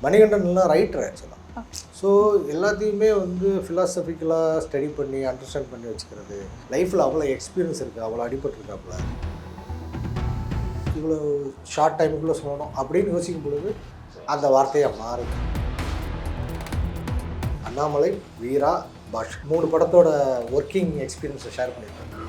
மணிகண்டன்லாம் writer ஆக்சுவலாக. So எல்லாத்தையுமே வந்து ஃபிலாசபிக்கலாக ஸ்டடி பண்ணி அண்டர்ஸ்டாண்ட் பண்ணி வச்சுக்கிறது. லைஃப்பில் அவ்வளோ எக்ஸ்பீரியன்ஸ் இருக்குது, அவ்வளோ அடிபட்டுருக்காப்புல. இவ்வளோ ஷார்ட் டைமுக்குள்ளே சொல்லணும் அப்படின்னு யோசிக்கும் பொழுது அந்த வார்த்தையாக மாறுது. அண்ணாமலை, வீரா, பாஷ் 3 படத்தோட ஒர்க்கிங் எக்ஸ்பீரியன்ஸை ஷேர் பண்ணியிருக்காங்க.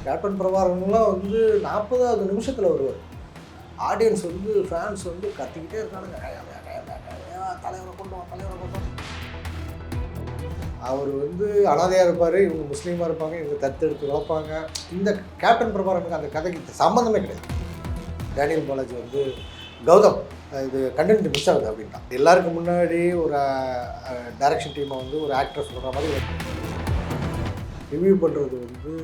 கேப்டன் பிரபாகரன்லாம் வந்து 40வது நிமிஷத்தில் வருவார். ஆடியன்ஸ் வந்து ஃபேன்ஸ் வந்து கத்திக்கிட்டே இருக்கானுங்க, தலைவரை கொண்டு வா, தலைவரை கொண்டு வா. அவர் வந்து அனாதையாக இருப்பார், இவங்க முஸ்லீமாக இருப்பாங்க, இவங்க தத்தெடுத்து வளர்ப்பாங்க. இந்த கேப்டன் பிரபாகரனுக்கு அந்த கதைக்கு சம்மந்தமே கிடையாது. டேனியல் பாலாஜி வந்து கௌதம் இது கண்டென்ட் மிஸ் ஆகுது அப்படின்ட்டான். எல்லாருக்கும் முன்னாடி ஒரு டைரக்ஷன் டீமை வந்து ஒரு ஆக்டர் சொல்கிற மாதிரி ரிவ்யூ பண்ணுறது வந்து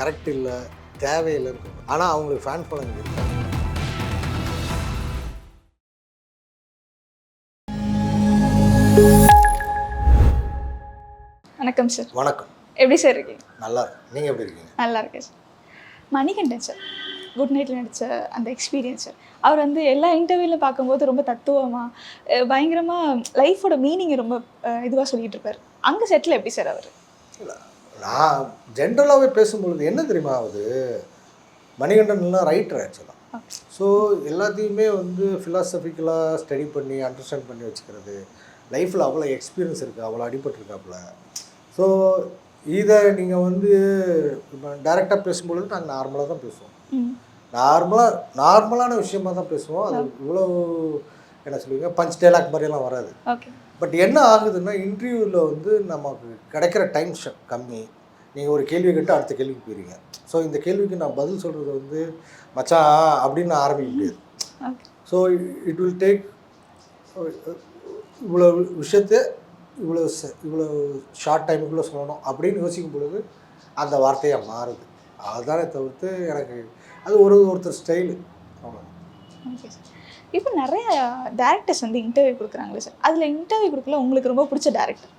கரெக்ட் இல்லை, தேவையில்லை இருக்கும். ஆனால் அவங்களுக்கு ஃபேன் ஃபாலோயிங் இருக்காங்க. வணக்கம் சார். வணக்கம். எப்படி சார் இருக்கீங்க? நல்லா இருக்கு. நீங்கள் எப்படி இருக்கீங்க? நல்லா இருக்கேன் சார். மணிகண்டன் சார் குட் நைட்டில் நடித்த அந்த எக்ஸ்பீரியன்ஸ் சார், அவர் வந்து எல்லா இன்டர்வியூலையும் பார்க்கும்போது ரொம்ப தத்துவமாக பயங்கரமாக லைஃபோட மீனிங்கை ரொம்ப இதுவாக சொல்லிகிட்டு இருப்பார். அங்கே செட்டில் எப்படி சார் அவர்? இல்லை, நான் ஜென்ரலாகவே பேசும்பொழுது என்ன தெரியுமா ஆகுது, மணிகண்டன்லாம் ரைட்டர் ஆக்சுவலாக. ஸோ எல்லாத்தையுமே வந்து ஃபிலாசபிக்கலாக ஸ்டடி பண்ணி அண்டர்ஸ்டாண்ட் பண்ணி வச்சுக்கிறது. லைஃப்பில் அவ்வளோ எக்ஸ்பீரியன்ஸ் இருக்குது, அவ்வளோ அடிபட்டுருக்காப்புல. ஸோ இதை நீங்கள் வந்து இப்போ டைரெக்டாக பேசும்பொழுது நாங்கள் நார்மலாக தான் பேசுவோம். நார்மலான விஷயமாக தான் பேசுவோம். அது இவ்வளோ என்ன சொல்லுவீங்க பஞ்ச் டைலாக் மாதிரியெல்லாம் வராது. பட் என்ன ஆகுதுன்னா இன்டர்வியூவில் வந்து நமக்கு கிடைக்கிற டைம் கம்மி. நீங்கள் ஒரு கேள்வி கேட்டு அடுத்த கேள்விக்கு போயிருங்க. ஸோ இந்த கேள்விக்கு நான் பதில் சொல்கிறது வந்து மச்சான் அப்படின்னு நான் ஆரம்பிக்க முடியாது. ஸோ இட் வில் டேக் இவ்வளோ விஷயத்தை இவ்வளோ ஷார்ட் டைமுக்குள்ளே சொல்லணும் அப்படின்னு யோசிக்கும் பொழுது அந்த வார்த்தையாக மாறுது. அதுதானே தவிர்த்து எனக்கு அது ஒருத்தர் ஸ்டைலு அவ்வளோ. Okay sir. இப்போ நிறைய டேரக்டர்ஸ் வந்து இன்டர்வியூ கொடுக்குறாங்களே சார், அதில் இன்டர்வியூ கொடுக்கல உங்களுக்கு ரொம்ப பிடிச்ச டேரக்டர்,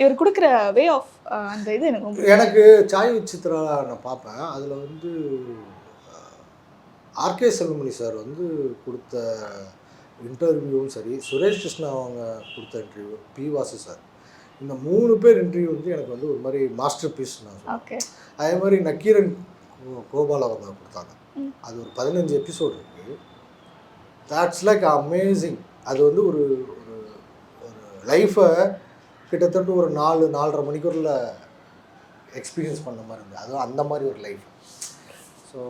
இவர் கொடுக்குற வே ஆஃப் அந்த இது எனக்கு சாய் விசித்ரா நான் பார்ப்பேன். அதில் வந்து ஆர்கே செல்வமணி சார் வந்து கொடுத்த இன்டர்வியூவும் சரி, சுரேஷ் கிருஷ்ணா அவங்க கொடுத்த இன்டர்வியூ, பி வாசு சார், இந்த 3 பேர் இன்டர்வியூ வந்து எனக்கு வந்து ஒரு மாதிரி மாஸ்டர் பீஸ் நான் சொல்லுவேன். அதே மாதிரி நக்கீரன் கோபால் அவங்க கொடுத்தாங்க. அது ஒரு 15 எபிசோடு இருக்குது. That's like amazing. அது வந்து ஒரு லைஃப்பை கிட்டத்தட்ட ஒரு 4-4.5 மணிக்கூரில் எக்ஸ்பீரியன்ஸ் பண்ண மாதிரி இருந்தது. அதுவும் அந்த மாதிரி ஒரு life. So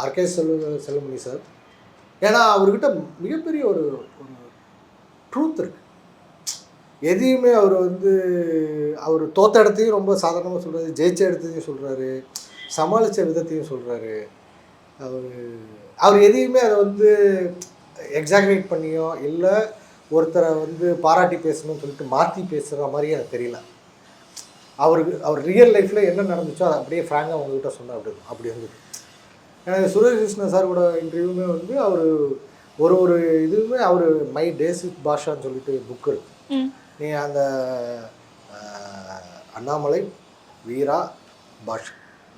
RK Selvamani sir, ஏன்னா அவர்கிட்ட மிகப்பெரிய ஒரு ட்ரூத் இருக்குது. எதையுமே அவர் வந்து அவர் தோற்ற இடத்தையும் ரொம்ப சாதாரணமாக சொல்கிறாரு, ஜெயிச்ச இடத்தையும் சொல்கிறாரு, சமாளித்த விதத்தையும் சொல்கிறாரு. அவர் எதையுமே அதை வந்து எக்ஸாக்ரேட் பண்ணியோ இல்லை ஒருத்தரை வந்து பாராட்டி பேசணும்னு சொல்லிட்டு மாற்றி பேசுகிற மாதிரியே எனக்கு தெரியல. அவர் ரியல் லைஃப்பில் என்ன நடந்துச்சோ அதை அப்படியே ஃப்ராங்காக அவங்ககிட்ட சொன்னால் அப்படி இருந்தது. எனக்கு சுரேஷ் கிருஷ்ணா சாரோட இன்டர்வியூமே வந்து அவர் ஒரு இதுவுமே அவர் மை டேஸ் வித் பாஷான்னு சொல்லிட்டு புக்கு இருக்குது. நீ அந்த அண்ணாமலை, வீரா, பாஷ்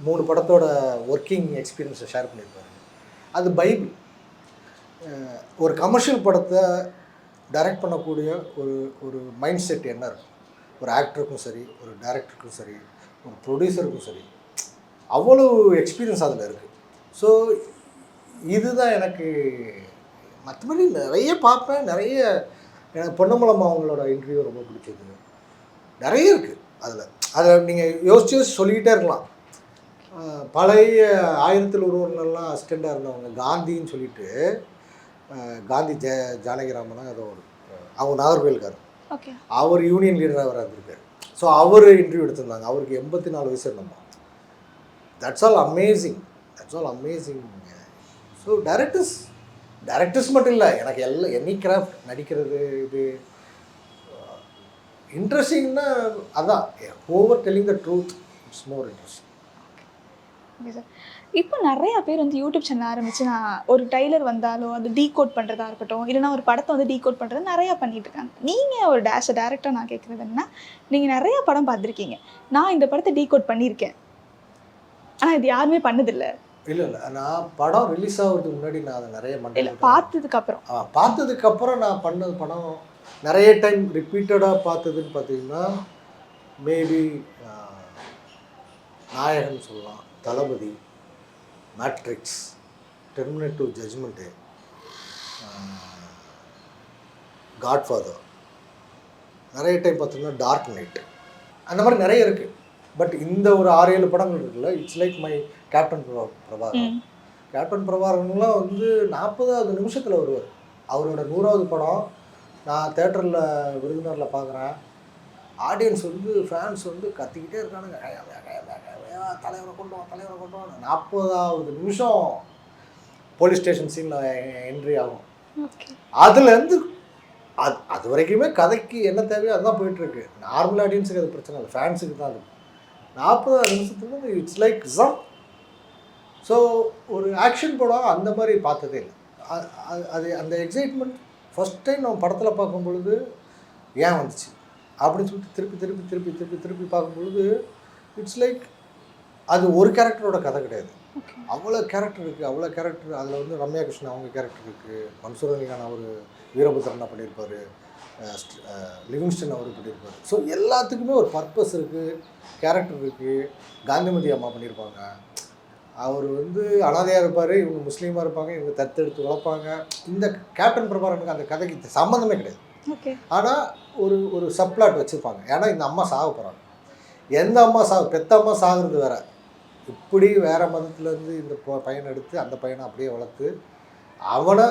3 படத்தோட ஒர்க்கிங் எக்ஸ்பீரியன்ஸை ஷேர் பண்ணியிருப்பாரு. அது பைபிள். ஒரு கமர்ஷியல் படத்தை டைரக்ட் பண்ணக்கூடிய ஒரு மைண்ட் செட் என்ன இருக்கும், ஒரு ஆக்டருக்கும் சரி, ஒரு டைரக்டருக்கும் சரி, ஒரு ப்ரொடியூசருக்கும் சரி, அவ்வளோ எக்ஸ்பீரியன்ஸ் அதில் இருக்குது. ஸோ இதுதான் எனக்கு. மற்றபடி நிறைய பார்ப்பேன், நிறைய எனக்கு பொன்னம்பலம் அவங்களோட இன்டர்வியூ ரொம்ப பிடிச்சது. நிறைய இருக்குது அதில் நீங்கள் யோசிச்சு சொல்லிக்கிட்டே இருக்கலாம். பழைய 1000 ஒருவர்லாம் அசிஸ்டண்ட்டாக இருந்தவங்க, காந்தின்னு சொல்லிட்டு காந்தி ஜானகிராமனா ஏதோ ஒரு அவங்க நாகர்கோயில்காரர், அவர் யூனியன் லீடராக வர இருந்திருக்காரு. ஸோ அவர் இன்டர்வியூ எடுத்திருந்தாங்க. அவருக்கு 84 வயசு என்னமோ. That's all amazing. So directors மட்டும் இல்லை, எனக்கு எனி கிராஃப்ட் நடிக்கிறது இது இன்ட்ரெஸ்டிங்னா அதான் over telling the truth it's more interesting. Okay sir. இப்போ நிறையா பேர் வந்து யூடியூப் சேனல் ஆரம்பித்து நான் ஒரு டைலர் வந்தாலும் அது டீகோட் பண்ணுறதா இருக்கட்டும், இல்லைனா ஒரு படத்தை வந்து டீகோட் பண்ணுறது நிறையா பண்ணிகிட்டு இருக்காங்க. நீங்கள் ஒரு டேரக்டராக நான் கேட்குறது என்ன, நீங்கள் நிறையா படம் பார்த்துருக்கீங்க, நான் இந்த படத்தை டீகோட் பண்ணியிருக்கேன் ஆனால் இது யாருமே பண்ணதில்லை. இல்லை இல்லை, நான் படம் ரிலீஸ் ஆகிறதுக்கு முன்னாடி நான் அதை நிறைய இல்லை மண்டல பார்த்ததுக்கப்புறம். பார்த்ததுக்கப்புறம் நான் பண்ணது படம் நிறைய டைம் ரிப்பீட்டடாக பார்த்ததுன்னு பார்த்தீங்கன்னா மேபி நாயகன் சொல்லலாம், தளபதி, மேட்ரிக்ஸ், டெர்மினேட்டிவ் ஜட்ஜ்மெண்ட்டு, காட்ஃபாதர், நிறைய டைம் பார்த்தீங்கன்னா டார்க் நைட், அந்த மாதிரி நிறைய இருக்குது. பட் இந்த ஒரு 6-7 படங்கள் இருக்குல்ல, it's like my captain Prabhakaran. Captain பிரபாகரன்லாம் வந்து 40வது நிமிஷத்தில் வருவார். அவரோட 100வது படம் நான் தேட்டரில் விருதுநரில் பார்க்குறேன். ஆடியன்ஸ் வந்து ஃபேன்ஸ் வந்து கத்திக்கிட்டே இருக்கானுங்க, தலைவரை கொண்டு வா, தலைவரை கொண்டு வா. 40வது நிமிஷம் போலீஸ் ஸ்டேஷன் சீனில் என்ட்ரி ஆகும். அதுலேருந்து அது வரைக்குமே கதைக்கு என்ன தேவையோ அதுதான் போயிட்டுருக்கு. நார்மல் ஆடியன்ஸுக்கு அது பிரச்சனை இல்லை, ஃபேன்ஸுக்கு தான் அது. 40வது நிமிஷத்துக்கு இட்ஸ் லைக் ஜம். ஸோ ஒரு ஆக்ஷன் படம் அந்த மாதிரி பார்த்ததே இல்லை. அது அந்த எக்ஸைட்மெண்ட் ஃபஸ்ட் டைம் நம்ம படத்தில் பார்க்கும் பொழுது ஏன் வந்துச்சு அப்படின்னு சொல்லிட்டு திருப்பி திருப்பி திருப்பி திருப்பி திருப்பி பார்க்கும் பொழுது இட்ஸ் லைக் அது ஒரு கேரக்டரோட கதை கிடையாது, அவ்வளோ கேரக்டர் இருக்குது. அவ்வளோ கேரக்டர் அதில் வந்து ரம்யா கிருஷ்ணன் அவங்க கேரக்டர் இருக்குது, மன்சூர் அலிகான் அவர் வீரபத்ரனா பண்ணியிருப்பார், லிவிங்ஸ்டன் அவர் பண்ணியிருப்பார். ஸோ எல்லாத்துக்குமே ஒரு பர்பஸ் இருக்குது, கேரக்டர் இருக்குது. காந்திமதி அம்மா பண்ணியிருப்பாங்க, அவர் வந்து அனாதையாக இருப்பார், இவங்க முஸ்லீமாக இருப்பாங்க, இவங்க தத்தெடுத்து வளர்ப்பாங்க. இந்த கேப்டன் பிரபாகரனுக்கு அந்த கதைக்கு சம்மந்தமே கிடையாது. ஆனால் ஒரு ஒரு சப்ளாட் வச்சுருப்பாங்க. ஏன்னா இந்த அம்மா சாக போகிறாங்க. எந்த அம்மா பெத்த அம்மா சாகுறது வேற, இப்படி வேறு மதத்துலேருந்து இந்த பையனை எடுத்து அந்த பையனை அப்படியே வளர்த்து அவனை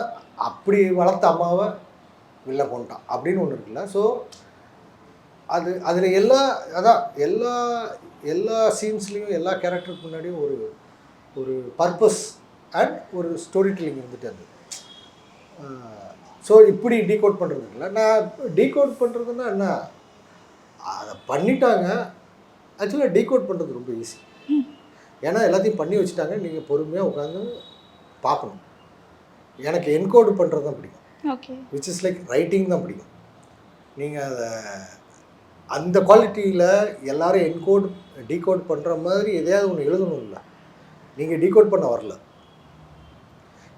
அப்படி வளர்த்த அம்மாவை வெளில கொண்டான் அப்படின்னு ஒன்று இருக்குல்ல. ஸோ அதில் எல்லா சீன்ஸ்லேயும் எல்லா கேரக்டருக்கு முன்னாடியும் ஒரு பர்பஸ் அண்ட் ஒரு ஸ்டோரி டெல்லிங் இருந்துட்டு அது. ஸோ இப்படி டீகோட் பண்ணுறது இல்லை. நான் டீகோட் பண்ணுறதுன்னா என்ன, அதை பண்ணிட்டாங்க. ஆக்சுவலாக டீகோட் பண்ணுறது ரொம்ப ஈஸி, ஏன்னா எல்லாத்தையும் பண்ணி வச்சுட்டாங்க. நீங்கள் பொறுமையாக உட்காந்து பார்க்கணும். எனக்கு என்கோடு பண்ணுறது தான் பிடிக்கும், விச் இஸ் லைக் ரைட்டிங் தான் பிடிக்கும். நீங்கள் அதை அந்த குவாலிட்டியில் எல்லோரும் டீகோட் பண்ணுற மாதிரி எதையாவது ஒன்று எழுதணும். இல்லை, நீங்கள் டீகோட் பண்ண வரல.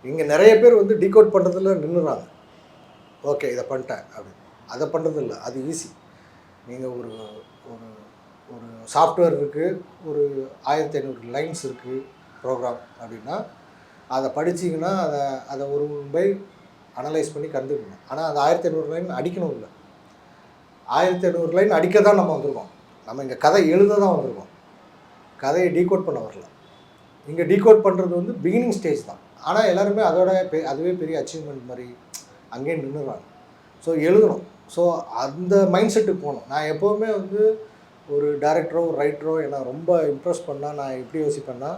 இங்கே நிறைய பேர் வந்து டீகோட் பண்ணுறதுல நின்றுறாங்க. ஓகே இதை பண்ணிட்டேன் அப்படி, அதை பண்ணுறது இல்லை, அது ஈஸி. நீங்கள் ஒரு ஒரு ஒரு சாஃப்ட்வேர் இருக்குது, ஒரு 1500 லைன்ஸ் இருக்குது ப்ரோக்ராம் அப்படின்னா அதை படிச்சிங்கன்னா அதை ஒரு பை அனலைஸ் பண்ணி கற்றுக்கணும். ஆனால் அது 1500 லைன் அடிக்கணும். இல்லை, 1500 லைன் அடிக்க தான் நம்ம வந்திருக்கோம். நம்ம இங்கே கதை எழுத தான் வந்திருக்கோம், கதையை டீகோட் பண்ண வரல. இங்கே டீகோட் பண்ணுறது வந்து பிகினிங் ஸ்டேஜ் தான். ஆனால் எல்லாருமே அதுவே பெரிய அச்சீவ்மெண்ட் மாதிரி அங்கேயே நின்றுறாங்க. ஸோ எழுதணும். ஸோ அந்த மைண்ட் செட்டுக்கு போகணும். நான் எப்போவுமே வந்து ஒரு டைரக்டரோ ஒரு ரைட்டரோ என்னை ரொம்ப இம்ப்ரெஸ் பண்ணால் நான் எப்படி யோசிப்பேன்னா,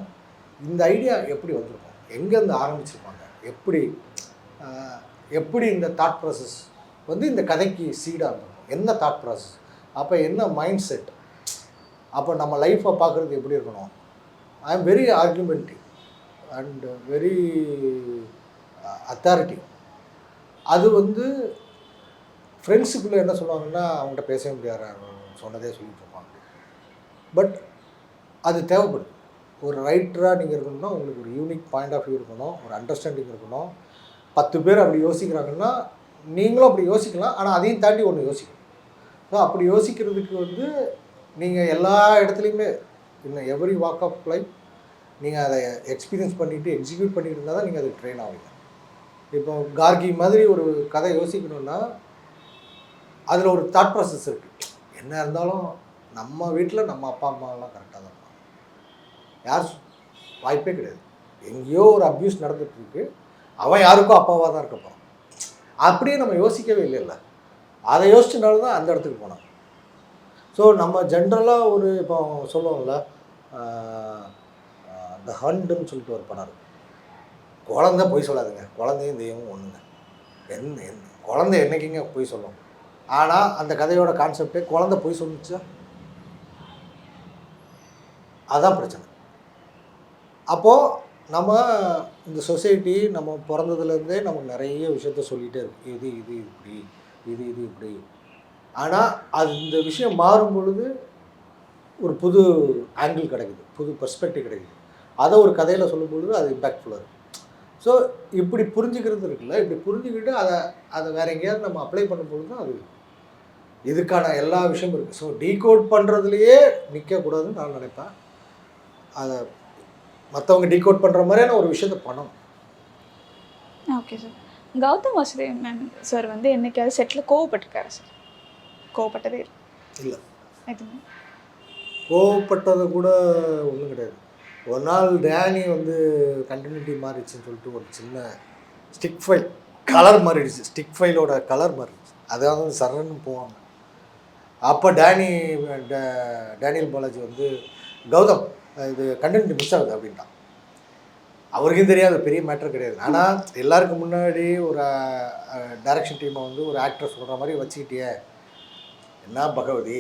இந்த ஐடியா எப்படி வந்திருக்கும், எங்கேருந்து ஆரம்பிச்சிருப்பாங்க, எப்படி இந்த தாட் ப்ராசஸ் வந்து இந்த கதைக்கு சீடாக இருந்திருக்கும், என்ன தாட் ப்ராசஸ், அப்போ என்ன மைண்ட் செட், அப்போ நம்ம லைஃப்பை பார்க்குறது எப்படி இருக்கணும். I am very argumentative and very authoritative. அது வந்து ஃப்ரெண்ட்ஸுக்குள்ளே என்ன சொல்லுவாங்கன்னா அவங்கள்ட்ட பேசவே முடியாது, சொன்னதே சொல்லிட்டு இருப்பாங்க. பட் அது தேவைப்படுது. ஒரு ரைட்டராக நீங்கள் இருக்கணும்னா உங்களுக்கு ஒரு யூனிக் பாயிண்ட் ஆஃப் வியூ இருக்கணும், ஒரு அண்டர்ஸ்டாண்டிங் இருக்கணும். 10 பேர் அப்படி யோசிக்கிறாங்கன்னா நீங்களும் அப்படி யோசிக்கலாம், ஆனால் அதையும் தாண்டி ஒன்று யோசிக்கணும். ஸோ அப்படி யோசிக்கிறதுக்கு வந்து நீங்கள் எல்லா இடத்துலையுமே இன்னும் எவ்ரி வாக் ஆஃப் லைஃப் நீங்கள் அதை எக்ஸ்பீரியன்ஸ் பண்ணிவிட்டு எக்ஸிக்யூட் பண்ணிட்டு இருந்தால் தான் நீங்கள் அதுக்கு ட்ரெயின் ஆவீங்க. இப்போ கார்கி மாதிரி ஒரு கதை யோசிக்கணுன்னா அதில் ஒரு தாட் ப்ராசஸ் இருக்குது. என்ன இருந்தாலும் நம்ம வீட்டில் நம்ம அப்பா அம்மாலாம் கரெக்டாக தான் இருப்பாங்க, யார் வாய்ப்பே கிடையாது. எங்கேயோ ஒரு அப்யூஸ் நடந்துகிட்ருக்கு, அவன் யாருக்கும் அப்பாவாக தான் இருக்க போகிறான். அப்படியே நம்ம யோசிக்கவே இல்லைல்ல, அதை யோசிச்சனால தான் அந்த இடத்துக்கு போனாங்க. ஸோ நம்ம ஜென்ரலாக ஒரு இப்போ சொல்லுவோம்ல, த ஹண்டுன்னு சொல்லிட்டு ஒரு படம் இருக்குது. குழந்தை பொய் சொல்லாதுங்க, குழந்தையும் தெய்வமும் ஒன்றுங்க. குழந்தை என்றைக்குங்க பொய் சொல்லும். ஆனால் அந்த கதையோட கான்செப்டே குழந்தை பொய் சொல்லிச்சா, அதுதான் பிரச்சனை. அப்போது நம்ம இந்த சொசைட்டி நம்ம பிறந்ததுலேருந்தே நமக்கு நிறைய விஷயத்த சொல்லிகிட்டே இருக்கு, இது இப்படி, இது இப்படி. ஆனால் அது இந்த விஷயம் மாறும் பொழுது ஒரு புது ஆங்கிள் கிடைக்குது, புது பெர்ஸ்பெக்டிவ் கிடைக்குது. அதை ஒரு கதையில் சொல்லும்பொழுது அது இம்பேக்ட்ஃபுல்லாக இருக்கும். ஸோ இப்படி புரிஞ்சுக்கிறது இருக்குல்ல, இப்படி புரிஞ்சுக்கிட்டு அதை வேற எங்கேயாவது நம்ம அப்ளை பண்ணும்பொழுது தான் அது இதுக்கான எல்லா விஷயமும் இருக்குது. ஸோ டீகோட் பண்ணுறதுலையே நிற்கக்கூடாதுன்னு நான் நினைப்பேன். அதை மற்றவங்க டீகோட் பண்ணுற மாதிரியான ஒரு விஷயத்தை பண்ணணும். Okay sir. Gautham Vasudevan sir வந்து என்னைக்காவது செட்டில் கோவப்பட்டிருக்காரு சார்? கோவப்பட்டதே இல்லை, எதுவுமே கோவப்பட்டது கூட ஒன்றும் கிடையாது. ஒரு நாள் டேனி வந்து கண்டினியூட்டி மாறிடுச்சுன்னு சொல்லிட்டு ஒரு சின்ன ஸ்டிக் ஃபைல் கலர் மாறிடுச்சு, ஸ்டிக் ஃபைலோட கலர் மாறிடுச்சு. அதாவது சரன்னு போவாங்க. அப்போ டேனியல் பாலாஜி வந்து கௌதம் இது கண்டினியூட்டி மிஸ் ஆகுது அப்படின்ட்டான். அவருக்கும் தெரியாது, பெரிய மேட்டர் கிடையாது. ஆனால் எல்லாருக்கும் முன்னாடி ஒரு டைரக்ஷன் டீமை வந்து ஒரு ஆக்டர் சொல்கிற மாதிரி வச்சுக்கிட்டியே என்ன பகவதி,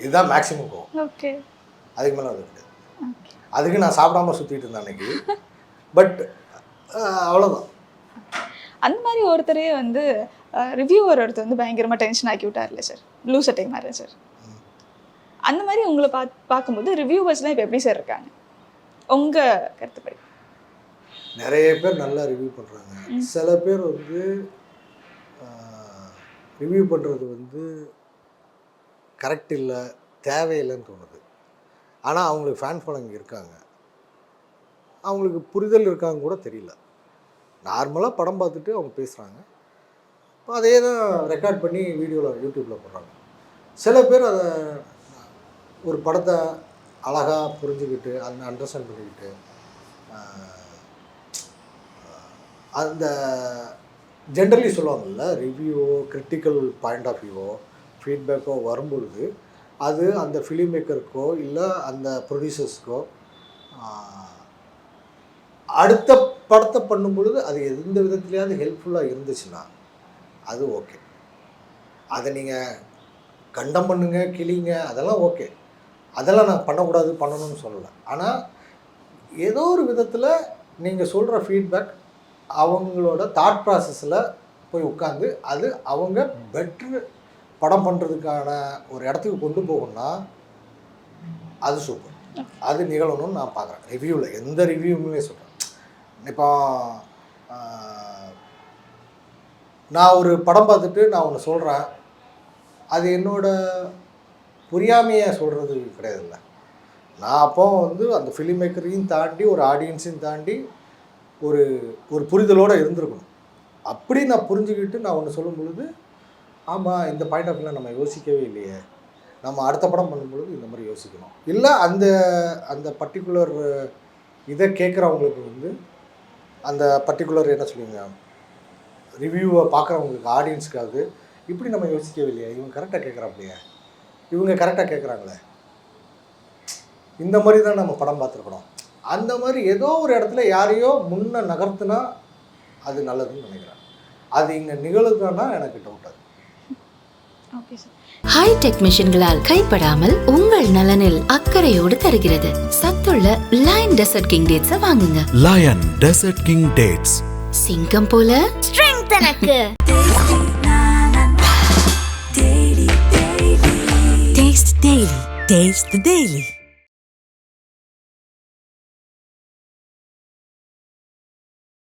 இதுதான் மேக்ஸிமம் கோவம். ஓகே. அதுக்கு மேலே அது கிடையாது. அதுக்கு நான் சாப்பிடாம சுற்றிட்டு இருந்தேன் அன்னைக்கு. பட் அவ்வளோதான். அந்த மாதிரி ஒருத்தரே வந்து ரிவ்யூவர் ஒருத்தர் வந்து பயங்கரமாக டென்ஷன் ஆக்கி விட்டார்ல சார், ப்ளூ சட்டை மாதிரி சார். அந்த மாதிரி உங்களை பார்க்கும்போது ரிவ்யூவர்ஸ்லாம் இப்போ எப்படி சார் இருக்காங்க உங்கள் கருத்துப்படி? நிறைய பேர் நல்லா ரிவ்யூ பண்ணுறாங்க. சில பேர் வந்து ரிவ்யூ பண்ணுறது வந்து கரெக்ட் இல்லை, தேவையில்லைன்னு தோணுது. ஆனால் அவங்களுக்கு ஃபேன் ஃபாலோயிங் இருக்காங்க, அவங்களுக்கு புரிதல் இருக்காங்க கூட தெரியல. நார்மலாக படம் பார்த்துட்டு அவங்க பேசுகிறாங்க, அதே தான் ரெக்கார்ட் பண்ணி வீடியோவில் யூடியூப்பில் போடுறாங்க. சில பேர் அதை ஒரு படத்தை அழகாக புரிஞ்சுக்கிட்டு அதை அண்டர்ஸ்டாண்ட் பண்ணிக்கிட்டு அந்த ஜென்ரலி சொல்லுவாங்கள்ல, ரிவ்யூவோ கிரிட்டிக்கல் பாயிண்ட் ஆஃப் வியூவோ ஃபீட்பேக்கோ வரும்பொழுது அது அந்த ஃபிலிம் மேக்கருக்கோ இல்லை அந்த ப்ரொடியூசர்ஸ்க்கோ அடுத்த படத்தை பண்ணும் பொழுது அது எந்த விதத்துலையாவது ஹெல்ப்ஃபுல்லாக இருந்துச்சுன்னா அது ஓகே. அதை நீங்கள் கண்டம் பண்ணுங்க, கிளிங்க, அதெல்லாம் ஓகே. அதெல்லாம் நான் பண்ணக்கூடாது, பண்ணணும்னு சொல்லலை. ஆனால் ஏதோ ஒரு விதத்தில் நீங்கள் சொல்கிற ஃபீட்பேக் அவங்களோட தாட் ப்ராசஸில் போய் உட்காந்து அது அவங்க பெட்ரு படம் பண்ணுறதுக்கான ஒரு இடத்துக்கு கொண்டு போகணும்னா அது சூப்பர், அது நிகழணும்னு நான் பார்க்குறேன். ரிவ்யூவில் எந்த ரிவ்யூவுமே சொல்கிறேன். இப்போ நான் ஒரு படம் பார்த்துட்டு நான் ஒன்று சொல்கிறேன், அது என்னோடய புரியாமையை சொல்கிறது கிடையாதுல்ல. நான் அப்போ வந்து அந்த ஃபிலிம் மேக்கரையும் தாண்டி ஒரு ஆடியன்ஸையும் தாண்டி ஒரு ஒரு புரிதலோடு இருந்திருக்கணும். அப்படி நான் புரிஞ்சுக்கிட்டு நான் ஒன்று சொல்லும் பொழுது, ஆமாம் இந்த பாயிண்ட் ஆஃப் வியூவில் நம்ம யோசிக்கவே இல்லையே, நம்ம அடுத்த படம் பண்ணும்பொழுது இந்த மாதிரி யோசிக்கணும். இல்லை அந்த அந்த பர்டிகுலர் இதை கேட்குறவங்களுக்கு வந்து அந்த பர்டிகுலர் என்ன சொல்லுவீங்க, ரிவ்யூவை பார்க்குறவங்களுக்கு ஆடியன்ஸுக்காவது இப்படி நம்ம யோசிக்கவே இல்லையா, இவங்க கரெக்டாக கேட்குறாப்லையா, இவங்க கரெக்டாக கேட்குறாங்களே, இந்த மாதிரி தான் நம்ம படம் பார்த்துருக்கணும். அந்த மாதிரி ஏதோ ஒரு இடத்துல யாரையோ முன்ன நகர்த்துனா அது நல்லதுன்னு நினைக்கிறேன். அது இங்கே நிகழுதுன்னா எனக்கு டவுட். அது ஓகே சார். ஹைடெக் மிஷின்களால் கைப்படாமல் உங்கள் நலனில் அக்கறையோடு தருகிறது சத்துள்ள லயன் டெசர்ட் கிங் டேட்ஸை வாங்குங்க. லயன் டெசர்ட் கிங் டேட்ஸ், சிங்கம் போல ஸ்ட்ரெங்த் எனக்கு. Taste daily, taste daily.